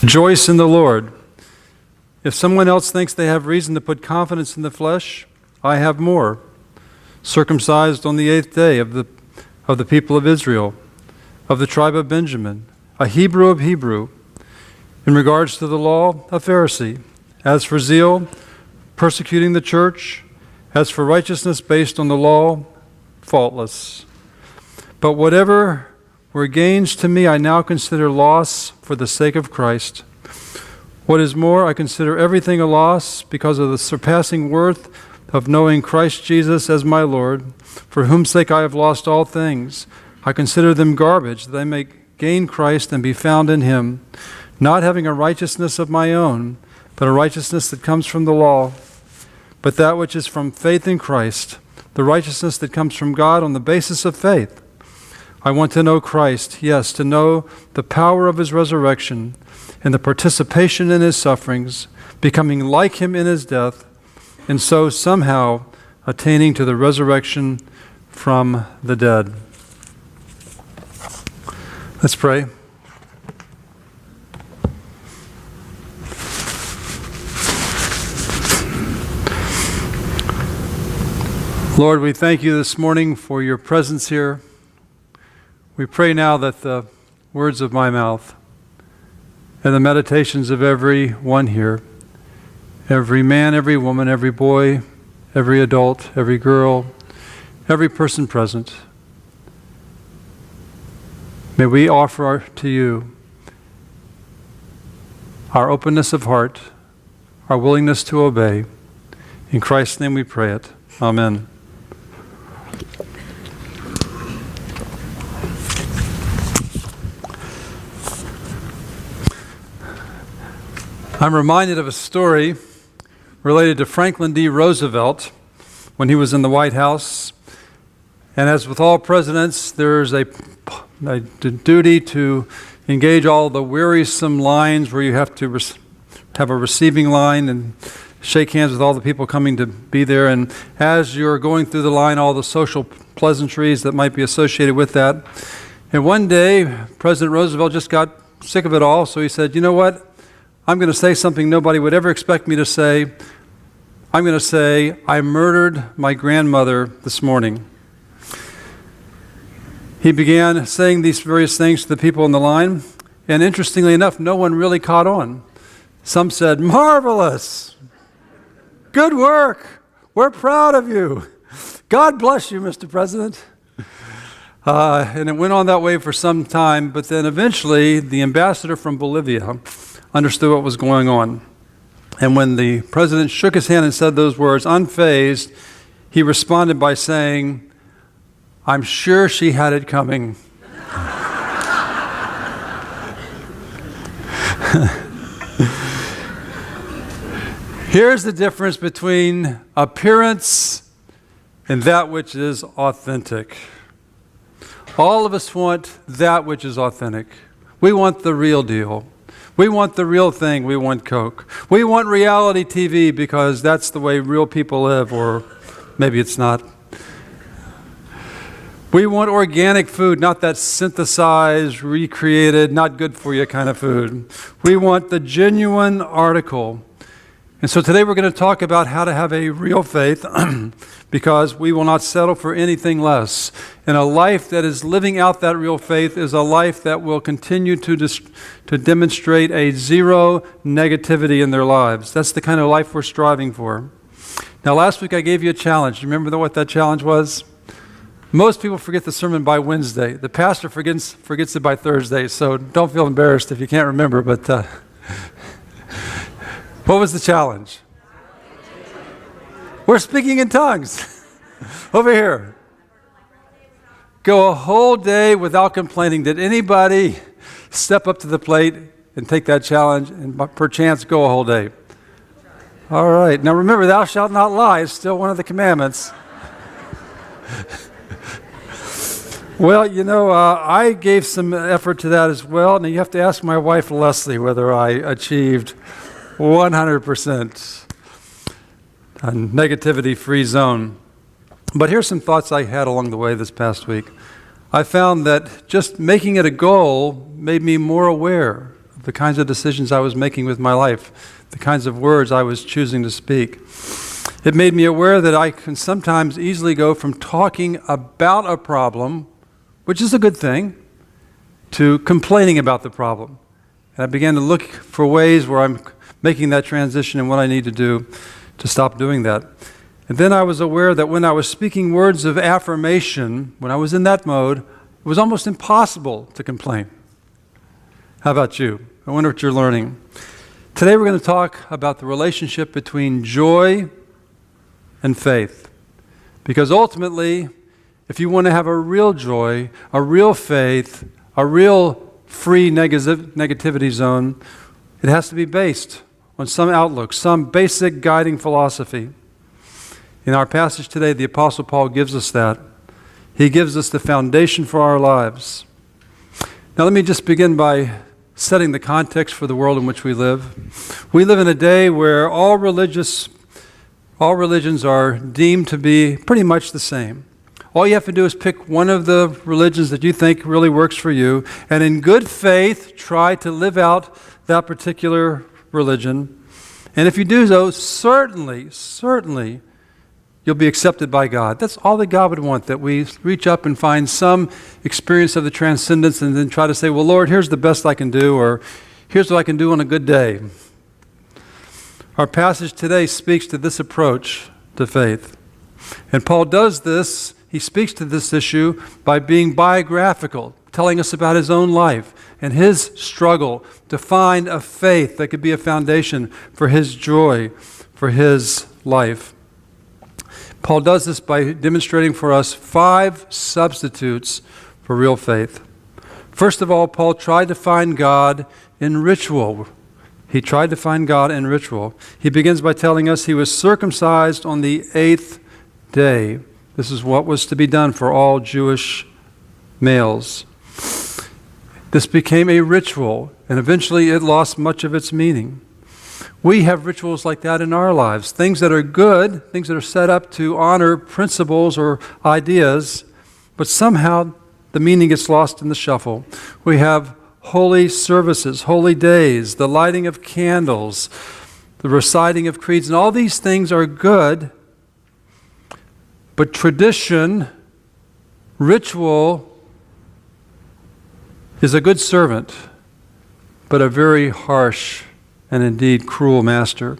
Rejoice in the Lord. If someone else thinks they have reason to put confidence in the flesh, I have more. Circumcised on the 8th day of the people of Israel, of the tribe of Benjamin, a Hebrew of Hebrew. In regards to the law, a Pharisee. As for zeal, persecuting the church. As for righteousness based on the law, faultless. But whatever were gains to me, I now consider loss for the sake of Christ. What is more, I consider everything a loss because of the surpassing worth of knowing Christ Jesus as my Lord, for whose sake I have lost all things. I consider them garbage, that I may gain Christ and be found in him, not having a righteousness of my own, but a righteousness that comes from the law, but that which is from faith in Christ, the righteousness that comes from God on the basis of faith. I want to know Christ, yes, to know the power of his resurrection and the participation in his sufferings, becoming like him in his death, and so somehow attaining to the resurrection from the dead. Let's pray. Lord, we thank you this morning for your presence here. We pray now that the words of my mouth and the meditations of every one here, every man, every woman, every boy, every adult, every girl, every person present, may we offer to you our openness of heart, our willingness to obey. In Christ's name we pray it. Amen. I'm reminded of a story related to Franklin D. Roosevelt when he was in the White House. And as with all presidents, there's a duty to engage all the wearisome lines where you have to have a receiving line and shake hands with all the people coming to be there. And as you're going through the line, all the social pleasantries that might be associated with that. And one day, President Roosevelt just got sick of it all, so he said, you know what? I'm going to say something nobody would ever expect me to say. I'm going to say, I murdered my grandmother this morning. He began saying these various things to the people in the line, and interestingly enough, no one really caught on. Some said, marvelous, good work, we're proud of you, God bless you, Mr. President. And it went on that way for some time, but then eventually the ambassador from Bolivia understood what was going on. And when the president shook his hand and said those words, unfazed, he responded by saying, I'm sure she had it coming. Here's the difference between appearance and that which is authentic. All of us want that which is authentic. We want the real deal. We want the real thing. We want Coke. We want reality TV because that's the way real people live, or maybe it's not. We want organic food, not that synthesized, recreated, not good for you kind of food. We want the genuine article. And so today we're going to talk about how to have a real faith because we will not settle for anything less. And a life that is living out that real faith is a life that will continue to demonstrate a zero negativity in their lives. That's the kind of life we're striving for. Now, last week I gave you a challenge. You remember what that challenge was? Most people forget the sermon by Wednesday. The pastor forgets it by Thursday, so don't feel embarrassed if you can't remember, but what was the challenge? We're speaking in tongues. Over here. Go a whole day without complaining. Did anybody step up to the plate and take that challenge and perchance go a whole day? All right. Now remember, thou shalt not lie. It's still one of the commandments. Well, you know, I gave some effort to that as well. Now you have to ask my wife, Leslie, whether I achieved 100% a negativity-free zone. But here's some thoughts I had along the way this past week. I found that just making it a goal made me more aware the kinds of decisions I was making with my life, the kinds of words I was choosing to speak. It made me aware that I can sometimes easily go from talking about a problem, which is a good thing, to complaining about the problem. And I began to look for ways where I'm making that transition and what I need to do to stop doing that. And then I was aware that when I was speaking words of affirmation, when I was in that mode, it was almost impossible to complain. How about you? I wonder what you're learning. Today we're going to talk about the relationship between joy and faith. Because ultimately, if you want to have a real joy, a real faith, a real free negativity zone, it has to be based on some outlook, some basic guiding philosophy. In our passage today, the Apostle Paul gives us that. He gives us the foundation for our lives. Now let me just begin by setting the context for the world in which we live. We live in a day where all religions are deemed to be pretty much the same. All you have to do is pick one of the religions that you think really works for you, and in good faith, try to live out that particular religion. And if you do so, certainly, you'll be accepted by God. That's all that God would want, that we reach up and find some experience of the transcendence and then try to say, well, Lord, here's the best I can do, or here's what I can do on a good day. Our passage today speaks to this approach to faith. And Paul does this, he speaks to this issue by being biographical, telling us about his own life and his struggle to find a faith that could be a foundation for his joy, for his life. Paul does this by demonstrating for us 5 substitutes for real faith. First of all, Paul tried to find God in ritual. He tried to find God in ritual. He begins by telling us he was circumcised on the 8th day. This is what was to be done for all Jewish males. This became a ritual, and eventually it lost much of its meaning. We have rituals like that in our lives, things that are good, things that are set up to honor principles or ideas, but somehow the meaning gets lost in the shuffle. We have holy services, holy days, the lighting of candles, the reciting of creeds, and all these things are good, but tradition, ritual, is a good servant, but a very harsh and indeed cruel master,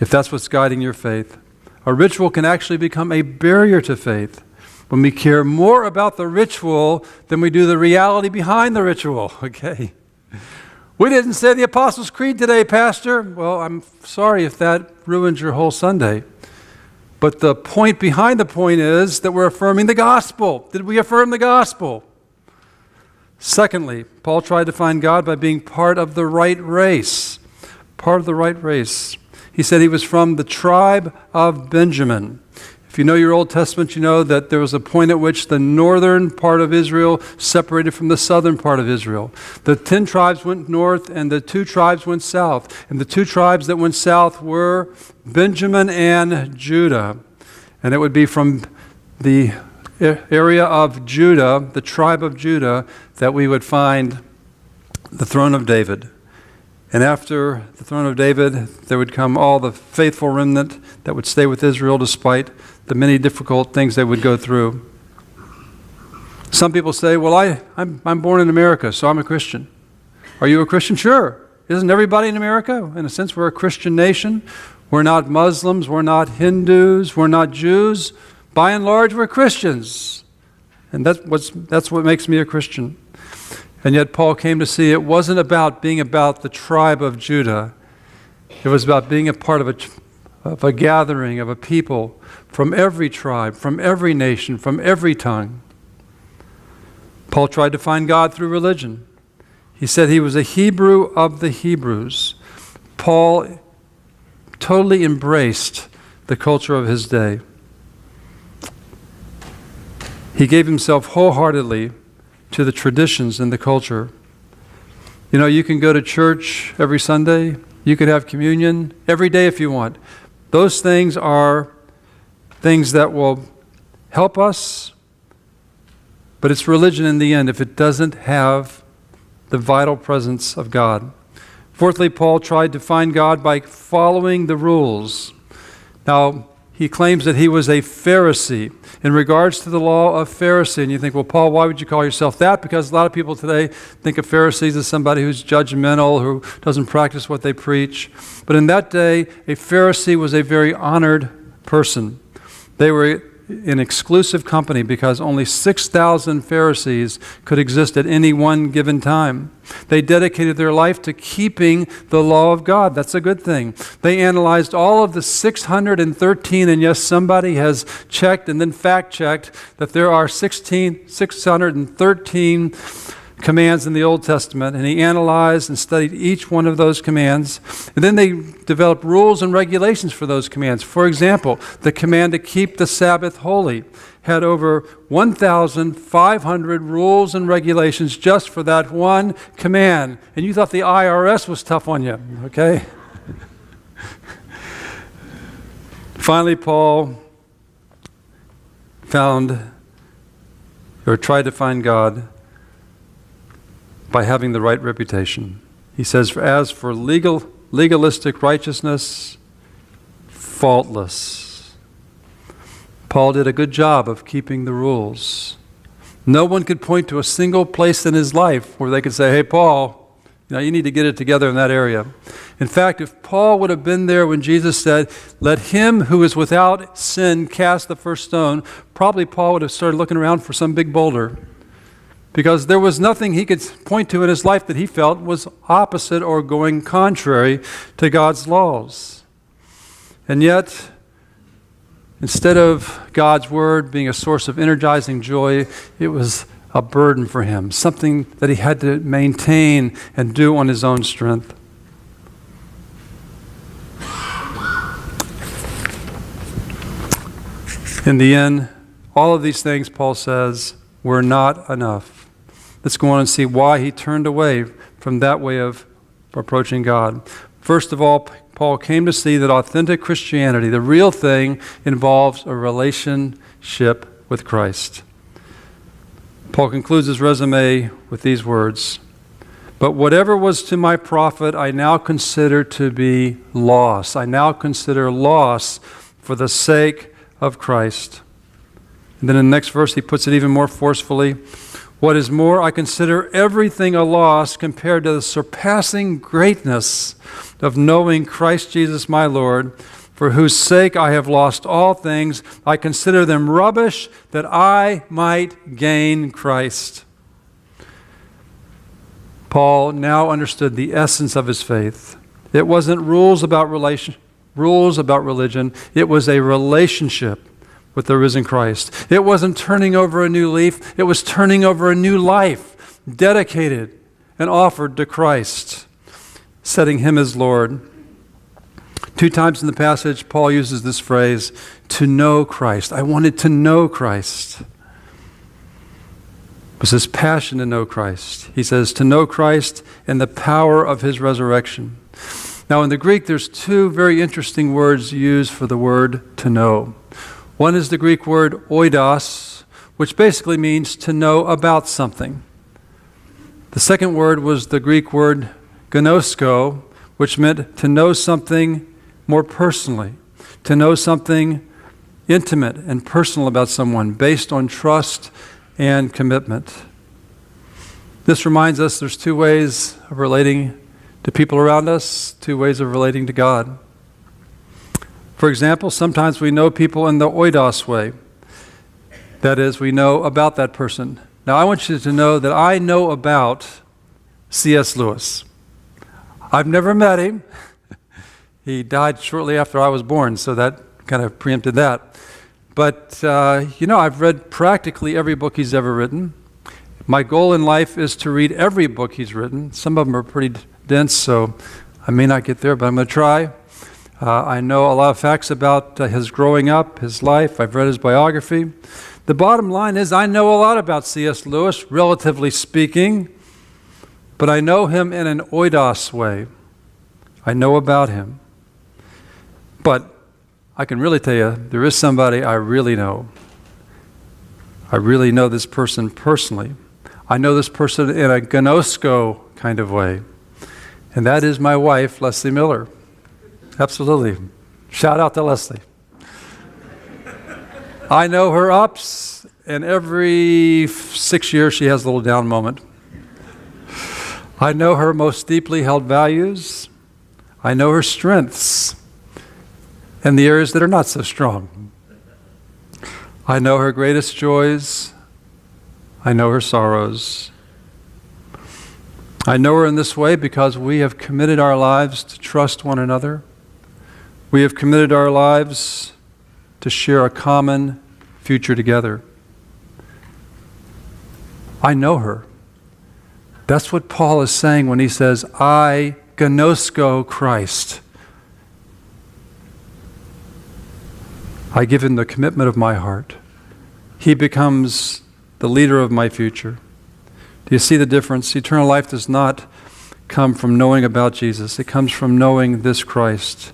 if that's what's guiding your faith. A ritual can actually become a barrier to faith when we care more about the ritual than we do the reality behind the ritual, okay? We didn't say the Apostles' Creed today, Pastor. Well, I'm sorry if that ruins your whole Sunday. But the point behind the point is that we're affirming the gospel. Did we affirm the gospel? Secondly, Paul tried to find God by being part of the right race. Part of the right race. He said he was from the tribe of Benjamin. If you know your Old Testament, you know that there was a point at which the northern part of Israel separated from the southern part of Israel. The 10 tribes went north and the 2 tribes went south. And the 2 tribes that went south were Benjamin and Judah. And it would be from the area of Judah, the tribe of Judah, that we would find the throne of David. And after the throne of David, there would come all the faithful remnant that would stay with Israel despite the many difficult things they would go through. Some people say, well, I'm born in America, so I'm a Christian. Are you a Christian? Sure. Isn't everybody in America? In a sense, we're a Christian nation. We're not Muslims. We're not Hindus. We're not Jews. By and large, we're Christians. And that's what makes me a Christian. And yet Paul came to see it wasn't about being about the tribe of Judah. It was about being a part of a gathering, of a people from every tribe, from every nation, from every tongue. Paul tried to find God through religion. He said he was a Hebrew of the Hebrews. Paul totally embraced the culture of his day. He gave himself wholeheartedly to the traditions and the culture. You know, you can go to church every Sunday. You could have communion every day if you want. Those things are things that will help us, but it's religion in the end if it doesn't have the vital presence of God. Fourthly, Paul tried to find God by following the rules. Now, he claims that he was a Pharisee. In regards to the law of Pharisee, and you think, well, Paul, why would you call yourself that? Because a lot of people today think of Pharisees as somebody who's judgmental, who doesn't practice what they preach. But in that day, a Pharisee was a very honored person. They were in exclusive company because only 6,000 Pharisees could exist at any one given time. They dedicated their life to keeping the law of God. That's a good thing. They analyzed all of the 613, and yes, somebody has checked and then fact-checked that there are 613 commands in the Old Testament, and he analyzed and studied each one of those commands. And then they developed rules and regulations for those commands. For example, the command to keep the Sabbath holy had over 1,500 rules and regulations just for that one command. And you thought the IRS was tough on you, okay? Finally, Paul tried to find God by having the right reputation. He says, as for legalistic righteousness, faultless. Paul did a good job of keeping the rules. No one could point to a single place in his life where they could say, hey, Paul, you need to get it together in that area. In fact, if Paul would have been there when Jesus said, let him who is without sin cast the first stone, probably Paul would have started looking around for some big boulder, because there was nothing he could point to in his life that he felt was opposite or going contrary to God's laws. And yet, instead of God's word being a source of energizing joy, it was a burden for him, something that he had to maintain and do on his own strength. In the end, all of these things, Paul says, were not enough. Let's go on and see why he turned away from that way of approaching God. First of all, Paul came to see that authentic Christianity, the real thing, involves a relationship with Christ. Paul concludes his resume with these words, but whatever was to my profit, I now consider to be loss. I now consider loss for the sake of Christ. And then in the next verse, he puts it even more forcefully. What is more, I consider everything a loss compared to the surpassing greatness of knowing Christ Jesus my Lord, for whose sake I have lost all things. I consider them rubbish that I might gain Christ. Paul now understood the essence of his faith. It wasn't rules about religion. It was a relationship with the risen Christ. It wasn't turning over a new leaf. It was turning over a new life, dedicated and offered to Christ, setting him as Lord. 2 times in the passage, Paul uses this phrase, to know Christ. I wanted to know Christ. It was his passion to know Christ. He says, to know Christ and the power of his resurrection. Now in the Greek, there's 2 very interesting words used for the word to know. One is the Greek word oidos, which basically means to know about something. The second word was the Greek word gnosko, which meant to know something more personally, to know something intimate and personal about someone based on trust and commitment. This reminds us there's 2 ways of relating to people around us, 2 ways of relating to God. For example, sometimes we know people in the oidos way. That is, we know about that person. Now, I want you to know that I know about C.S. Lewis. I've never met him. He died shortly after I was born, so that kind of preempted that. But, I've read practically every book he's ever written. My goal in life is to read every book he's written. Some of them are pretty dense, so I may not get there, but I'm going to try. I know a lot of facts about his growing up, his life. I've read his biography. The bottom line is I know a lot about C.S. Lewis, relatively speaking, but I know him in an oidos way. I know about him. But I can really tell you, there is somebody I really know. I really know this person personally. I know this person in a gnosko kind of way. And that is my wife, Leslie Miller. Absolutely. Shout out to Leslie. I know her ups, and every 6 years she has a little down moment. I know her most deeply held values. I know her strengths and the areas that are not so strong. I know her greatest joys. I know her sorrows. I know her in this way because we have committed our lives to trust one another. We have committed our lives to share a common future together. I know her. That's what Paul is saying when he says, I gnosko Christ. I give him the commitment of my heart. He becomes the leader of my future. Do you see the difference? Eternal life does not come from knowing about Jesus. It comes from knowing this Christ,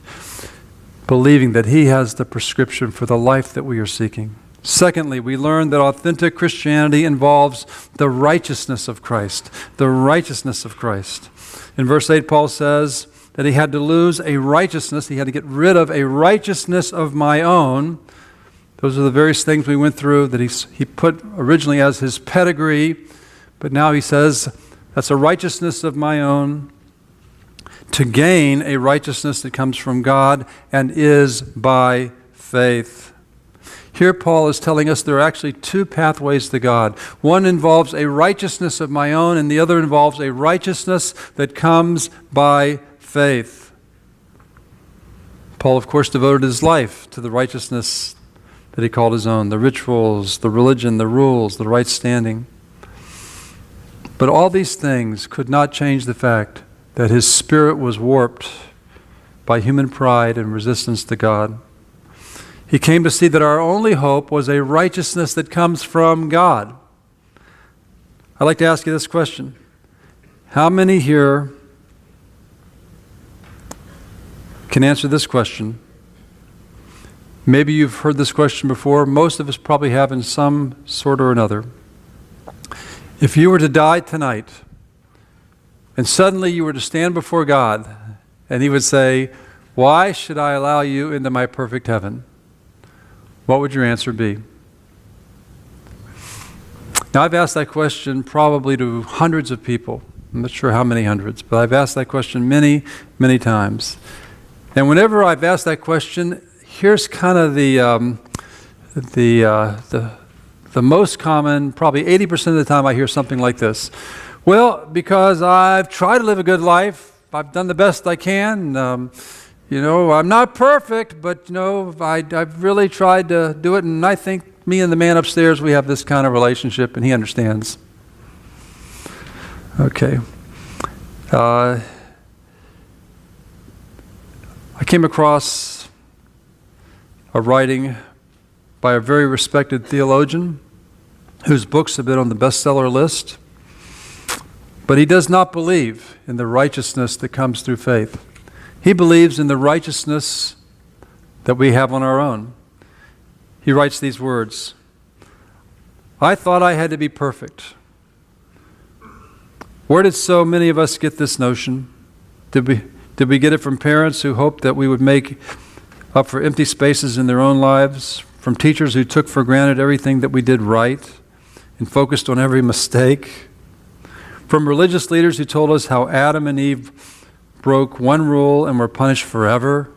believing that he has the prescription for the life that we are seeking. Secondly, we learn that authentic Christianity involves the righteousness of Christ. The righteousness of Christ. In verse 8, Paul says that he had to lose a righteousness. He had to get rid of a righteousness of my own. Those are the various things we went through that he put originally as his pedigree. But now he says, that's a righteousness of my own, to gain a righteousness that comes from God and is by faith. Here Paul is telling us there are actually two pathways to God. One involves a righteousness of my own, and the other involves a righteousness that comes by faith. Paul, of course, devoted his life to the righteousness that he called his own, the rituals, the religion, the rules, the right standing. But all these things could not change the fact that his spirit was warped by human pride and resistance to God. He came to see that our only hope was a righteousness that comes from God. I'd like to ask you this question. How many here can answer this question? Maybe you've heard this question before. Most of us probably have in some sort or another. If you were to die tonight, and suddenly you were to stand before God, and he would say, why should I allow you into my perfect heaven? What would your answer be? Now, I've asked that question probably to hundreds of people. I'm not sure how many hundreds, but I've asked that question many, many times. And whenever I've asked that question, here's kind of the most common, probably 80% of the time I hear something like this. Well, because I've tried to live a good life, I've done the best I can. I'm not perfect, but I've really tried to do it, and I think me and the man upstairs, we have this kind of relationship, and he understands. Okay. I came across a writing by a very respected theologian whose books have been on the bestseller list, but he does not believe in the righteousness that comes through faith. He believes in the righteousness that we have on our own. He writes these words, I thought I had to be perfect. Where did so many of us get this notion? Did we get it from parents who hoped that we would make up for empty spaces in their own lives? From teachers who took for granted everything that we did right and focused on every mistake? From religious leaders who told us how Adam and Eve broke one rule and were punished forever?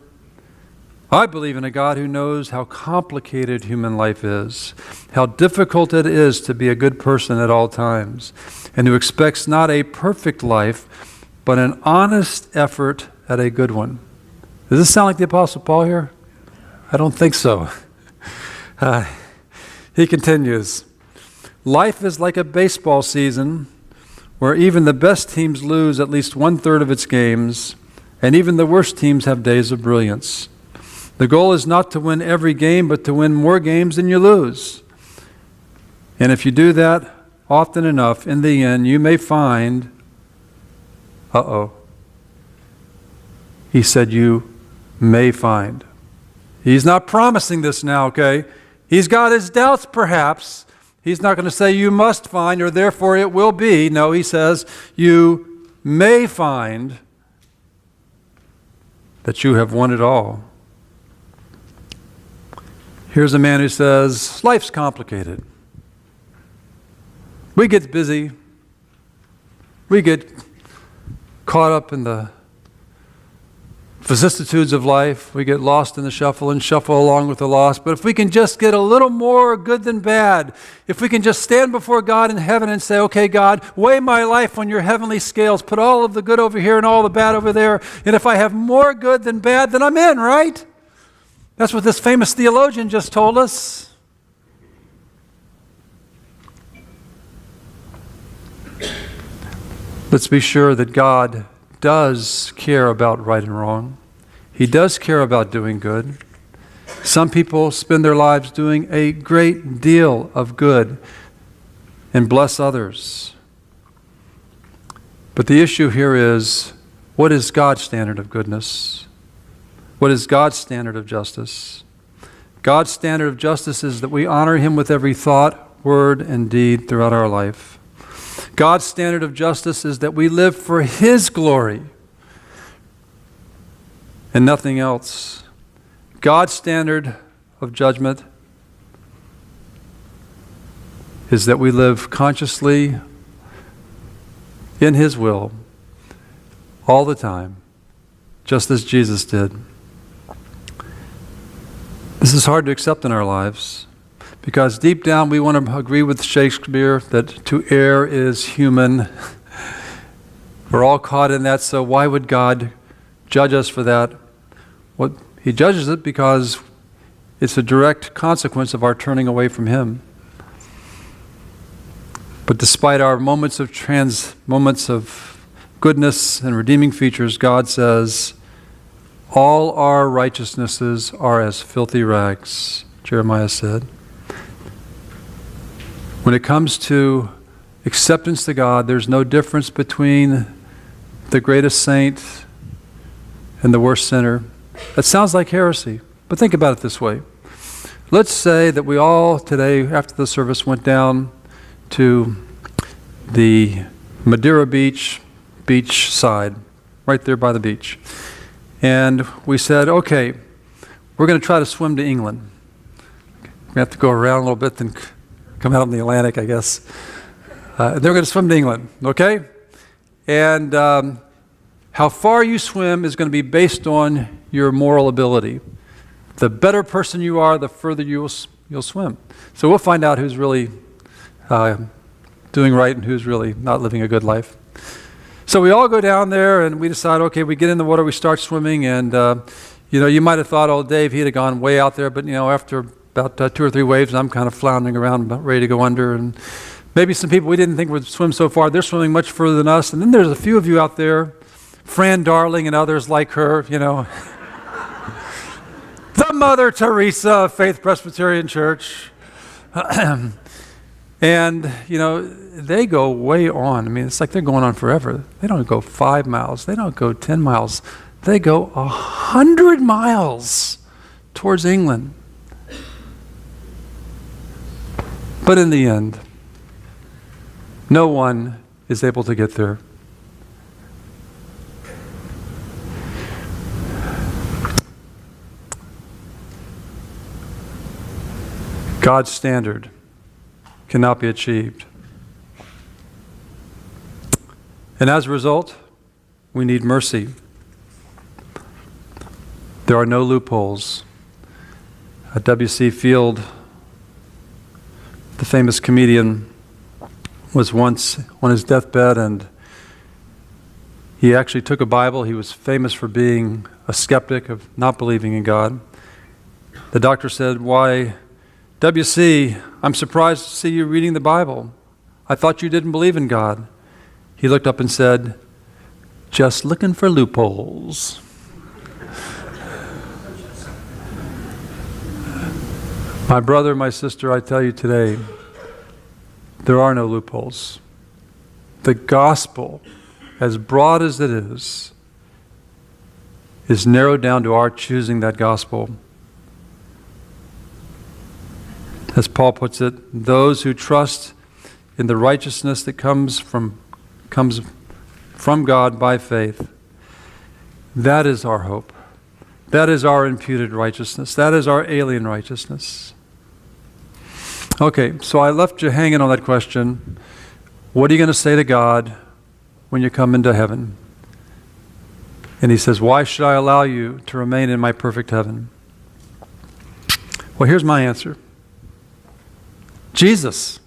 I believe in a God who knows how complicated human life is, how difficult it is to be a good person at all times, and who expects not a perfect life, but an honest effort at a good one. Does this sound like the Apostle Paul here? I don't think so. He continues, life is like a baseball season where even the best teams lose at least 1/3 of its games, and even the worst teams have days of brilliance. The goal is not to win every game, but to win more games than you lose. And if you do that often enough, in the end, you may find, he said you may find. He's not promising this now, okay? He's got his doubts, perhaps. He's not going to say you must find or therefore it will be. No, he says you may find that you have won it all. Here's a man who says, life's complicated. We get busy. We get caught up in the vicissitudes of life. We get lost in the shuffle and shuffle along with the lost. But if we can just get a little more good than bad, if we can just stand before God in heaven and say, okay, God, weigh my life on your heavenly scales. Put all of the good over here and all the bad over there. And if I have more good than bad, then I'm in, right? That's what this famous theologian just told us. Let's be sure that God does care about right and wrong. He does care about doing good. Some people spend their lives doing a great deal of good and bless others. But the issue here is, what is God's standard of goodness? What is God's standard of justice? God's standard of justice is that we honor Him with every thought, word, and deed throughout our life. God's standard of justice is that we live for His glory and nothing else. God's standard of judgment is that we live consciously in His will all the time, just as Jesus did. This is hard to accept in our lives because deep down we want to agree with Shakespeare that to err is human. We're all caught in that, so why would God judge us for that? Well, He judges it because it's a direct consequence of our turning away from Him. But despite our moments of goodness and redeeming features, God says, all our righteousnesses are as filthy rags, Jeremiah said. When it comes to acceptance to God, there's no difference between the greatest saint and the worst sinner. That sounds like heresy, but think about it this way. Let's say that we all today, after the service, went down to the Madeira Beach side, right there by the beach. And we said, okay, we're going to try to swim to England. We have to go around a little bit, then come out in the Atlantic, I guess. They're going to swim to England, okay? And how far you swim is going to be based on your moral ability. The better person you are, the further you'll swim. So we'll find out who's really doing right and who's really not living a good life. So we all go down there and we decide, okay, we get in the water, we start swimming, and you might have thought, oh, Dave, he'd have gone way out there, but after about 2 or 3 waves, I'm kind of floundering around, about ready to go under, and maybe some people we didn't think would swim so far, they're swimming much further than us, and then there's a few of you out there, Fran Darling and others like her, the Mother Teresa of Faith Presbyterian Church. And, they go way on. I mean, it's like they're going on forever. They don't go 5 miles. They don't go 10 miles. They go 100 miles towards England. But in the end, no one is able to get there. God's standard cannot be achieved. And as a result, we need mercy. There are no loopholes. W.C. Field, the famous comedian, was once on his deathbed, and he actually took a Bible. He was famous for being a skeptic, of not believing in God. The doctor said, "Why, W.C., I'm surprised to see you reading the Bible. I thought you didn't believe in God." He looked up and said, "Just looking for loopholes." My brother, my sister, I tell you today, there are no loopholes. The gospel, as broad as it is narrowed down to our choosing that gospel. As Paul puts it, those who trust in the righteousness that comes from from God by faith. That is our hope. That is our imputed righteousness. That is our alien righteousness. Okay, so I left you hanging on that question. What are you going to say to God when you come into heaven? And he says, why should I allow you to remain in my perfect heaven? Well, here's my answer. Jesus.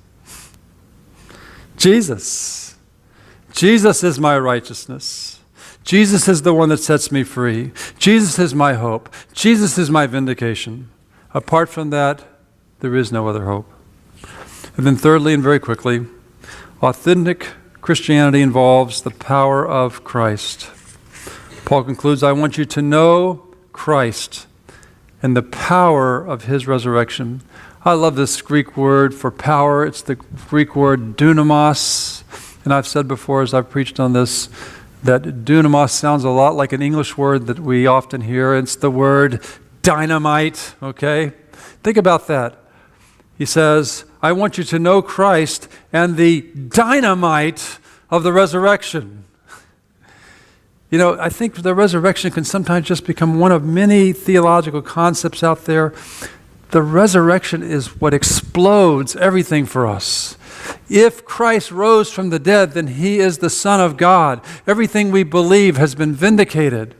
Jesus. Jesus is my righteousness. Jesus is the one that sets me free. Jesus is my hope. Jesus is my vindication. Apart from that, there is no other hope. And then thirdly, and very quickly, authentic Christianity involves the power of Christ. Paul concludes, I want you to know Christ and the power of his resurrection. I love this Greek word for power. It's the Greek word dunamos. And I've said before as I've preached on this, that dunamos sounds a lot like an English word that we often hear. It's the word dynamite, okay? Think about that. He says, I want you to know Christ and the dynamite of the resurrection. You know, I think the resurrection can sometimes just become one of many theological concepts out there. The resurrection is what explodes everything for us. If Christ rose from the dead, then he is the Son of God. Everything we believe has been vindicated.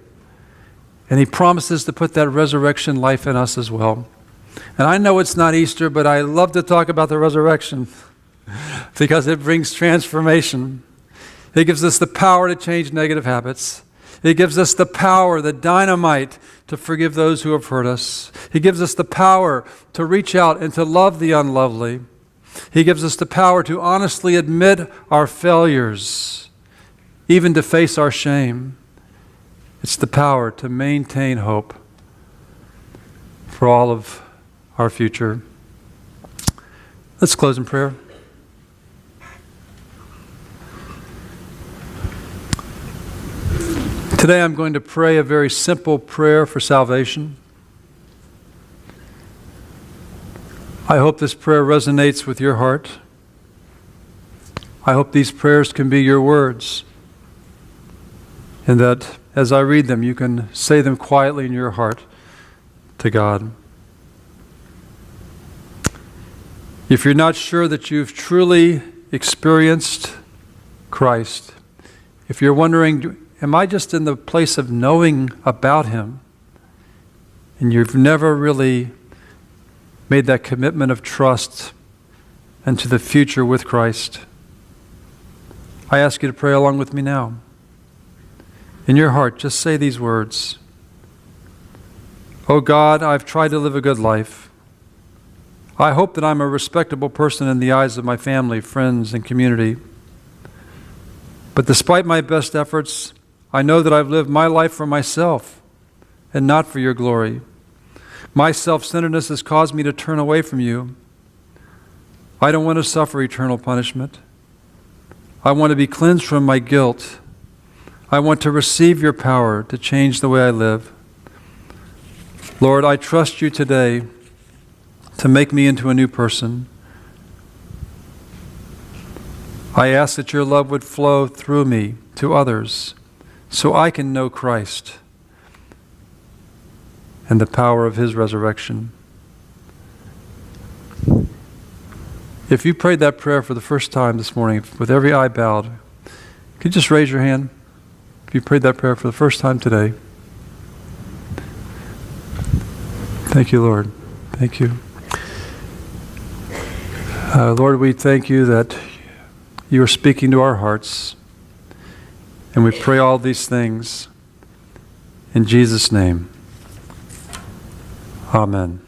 And he promises to put that resurrection life in us as well. And I know it's not Easter, but I love to talk about the resurrection because it brings transformation. It gives us the power to change negative habits. It gives us the power, the dynamite, to forgive those who have hurt us. He gives us the power to reach out and to love the unlovely. He gives us the power to honestly admit our failures, even to face our shame. It's the power to maintain hope for all of our future. Let's close in prayer. Today I'm going to pray a very simple prayer for salvation. I hope this prayer resonates with your heart. I hope these prayers can be your words, and that as I read them, you can say them quietly in your heart to God. If you're not sure that you've truly experienced Christ, if you're wondering, am I just in the place of knowing about him, and you've never really made that commitment of trust and to the future with Christ, I ask you to pray along with me now. In your heart, just say these words. Oh God, I've tried to live a good life. I hope that I'm a respectable person in the eyes of my family, friends, and community. But despite my best efforts, I know that I've lived my life for myself and not for your glory. My self-centeredness has caused me to turn away from you. I don't want to suffer eternal punishment. I want to be cleansed from my guilt. I want to receive your power to change the way I live. Lord, I trust you today to make me into a new person. I ask that your love would flow through me to others so I can know Christ and the power of his resurrection. If you prayed that prayer for the first time this morning, with every eye bowed, could you just raise your hand? If you prayed that prayer for the first time today. Thank you, Lord. Thank you. Lord, we thank you that you are speaking to our hearts, and we pray all these things in Jesus' name. Amen.